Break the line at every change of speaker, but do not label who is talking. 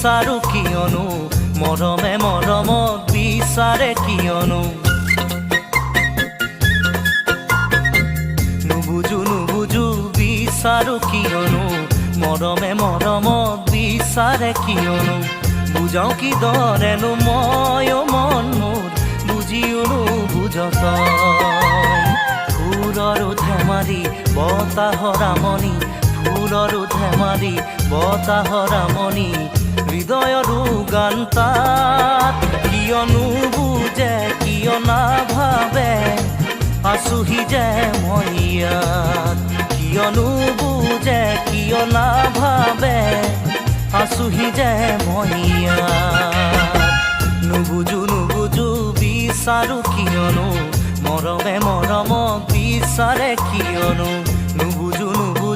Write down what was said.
বিচাৰো কিয়নো মৰমে মৰমত বিচাৰে কিয়নো নুবুজো নুবুজো বিচাৰো কিয়নো মৰমে মৰমত বিচাৰে কিয়নো বুজাও কি দৰেনো মই মন মোৰ বুজিও নুবুজ ফুলৰো ধেমালি বতাহৰ আমনি ফুলৰো ধেমালি বতাহৰ আমনি হৃদয়ৰো গান তাত কিয় নুবুজে কিয় নাভাবে আছোহি যে মই ইয়াত কিয় নুবুজে কিয় নাভাবে আছোহি যে মই ইয়াত নুবুজো নুবুজো বিচাৰো কিয়নো মৰমে মৰমক বিচাৰে কিয়নো